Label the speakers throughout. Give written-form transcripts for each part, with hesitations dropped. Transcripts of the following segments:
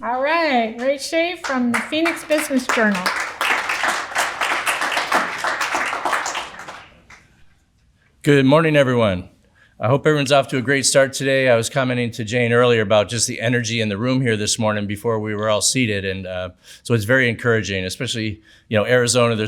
Speaker 1: All right, Ray Schey from the Phoenix Business Journal.
Speaker 2: Good morning, everyone. I hope everyone's off to a great start today. I was commenting to Jane earlier about just the energy in the room here this morning before we were all seated, and so it's very encouraging, especially Arizona. We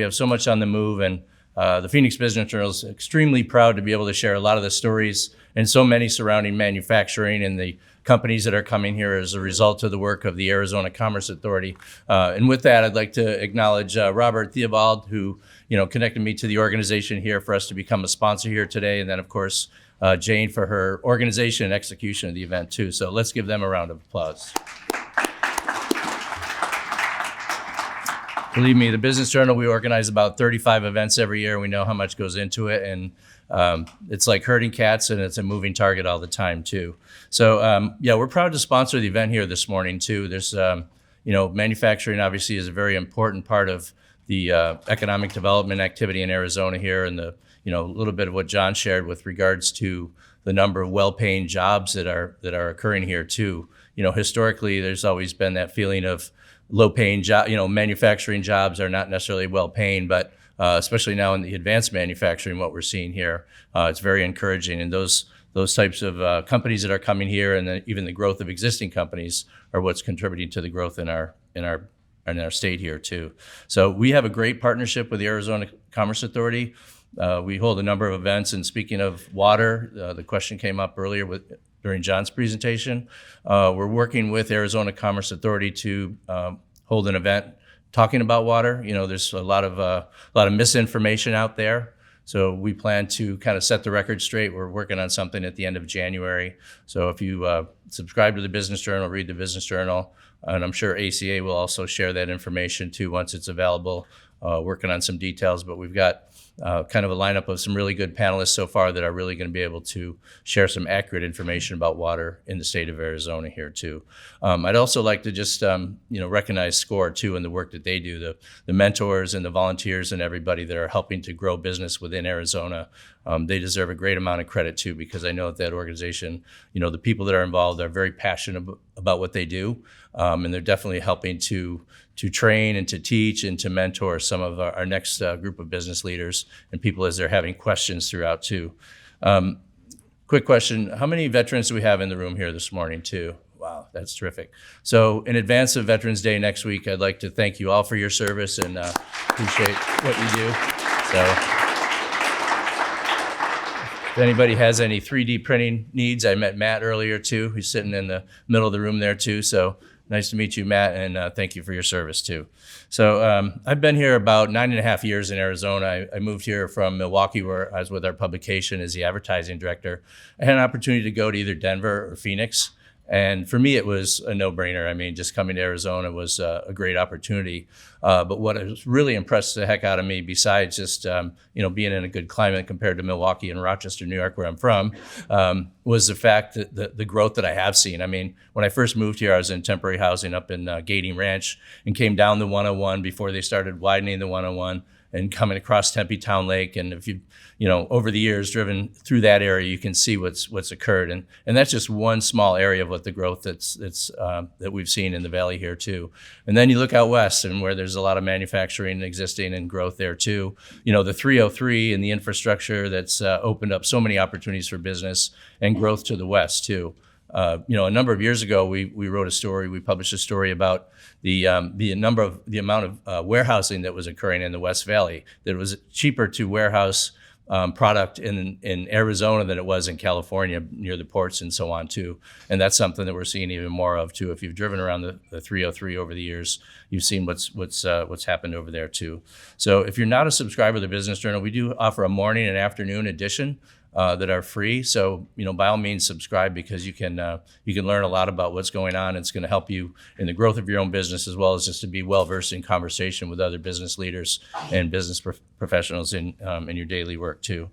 Speaker 2: have so much on the move, and the Phoenix Business Journal is extremely proud to be able to share a lot of the stories and so many surrounding manufacturing and the companies that are coming here as a result of the work of the Arizona Commerce Authority. And with that, I'd like to acknowledge Robert Theobald, who connected me to the organization here for us to become a sponsor here today. And then, of course, Jane for her organization and execution of the event, too. So let's give them a round of applause. Believe me, the Business Journal, we organize about 35 events every year. We know how much goes into it, and it's like herding cats, and it's a moving target all the time, too. So, we're proud to sponsor the event here this morning, too. There's, manufacturing obviously is a very important part of the economic development activity in Arizona here, and a little bit of what John shared with regards to the number of well-paying jobs that are occurring here, too. Historically, there's always been that feeling of low-paying job, manufacturing jobs are not necessarily well-paying, but especially now in the advanced manufacturing, what we're seeing here, it's very encouraging. And those types of companies that are coming here, and even the growth of existing companies, are what's contributing to the growth in our state here too. So we have a great partnership with the Arizona Commerce Authority. We hold a number of events, and speaking of water, the question came up earlier during John's presentation. We're working with Arizona Commerce Authority to hold an event talking about water. There's a lot of misinformation out there. So we plan to kind of set the record straight. We're working on something at the end of January. So if you subscribe to the Business Journal, read the Business Journal, and I'm sure ACA will also share that information too once it's available, working on some details. But we've got kind of a lineup of some really good panelists so far that are really going to be able to share some accurate information about water in the state of Arizona here too. I'd also like to just recognize SCORE too and the work that they do, the mentors and the volunteers and everybody that are helping to grow business within Arizona. They deserve a great amount of credit too, because I know that organization, the people that are involved are very passionate about what they do, and they're definitely helping to train and to teach and to mentor some of our next group of business leaders and people as they're having questions throughout too. Quick question, how many veterans do we have in the room here this morning too? Wow, that's terrific. So in advance of Veterans Day next week, I'd like to thank you all for your service and appreciate what you do. So if anybody has any 3D printing needs, I met Matt earlier too. He's sitting in the middle of the room there too. So nice to meet you, Matt, and thank you for your service too. So I've been here about 9.5 years in Arizona. I moved here from Milwaukee, where I was with our publication as the advertising director. I had an opportunity to go to either Denver or Phoenix. And for me, it was a no-brainer. I mean, just coming to Arizona was a great opportunity. But what has really impressed the heck out of me, besides just being in a good climate compared to Milwaukee and Rochester, New York, where I'm from, was the fact that the growth that I have seen. I mean, when I first moved here, I was in temporary housing up in Gading Ranch and came down the 101 before they started widening the 101 and coming across Tempe Town Lake. And if you over the years driven through that area, you can see what's occurred. And that's just one small area of what the growth that we've seen in the valley here too. And then you look out west, and where there's a lot of manufacturing existing and growth there too. The 303 and the infrastructure that's opened up so many opportunities for business and growth to the west too. A number of years ago, we published a story about the amount of warehousing that was occurring in the West Valley, that it was cheaper to warehouse product in Arizona than it was in California near the ports and so on too. And that's something that we're seeing even more of too. If you've driven around the 303 over the years, you've seen what's happened over there too. So if you're not a subscriber to the Business Journal, we do offer a morning and afternoon edition that are free. So, by all means, subscribe, because you can learn a lot about what's going on. It's going to help you in the growth of your own business, as well as just to be well-versed in conversation with other business leaders and business professionals in your daily work too.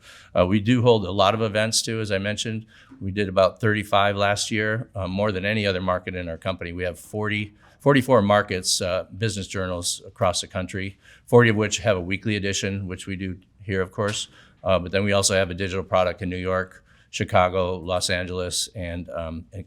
Speaker 2: We do hold a lot of events too, as I mentioned. We did about 35 last year, more than any other market in our company. We have 44 markets, business journals across the country, 40 of which have a weekly edition, which we do here, of course. But then we also have a digital product in New York, Chicago, Los Angeles, and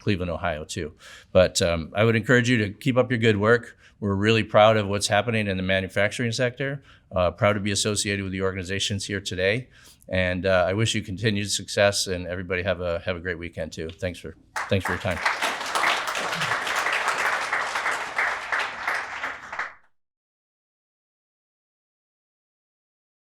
Speaker 2: Cleveland, Ohio too. But I would encourage you to keep up your good work. We're really proud of what's happening in the manufacturing sector, proud to be associated with the organizations here today. And I wish you continued success, and everybody have a great weekend too. Thanks for your time.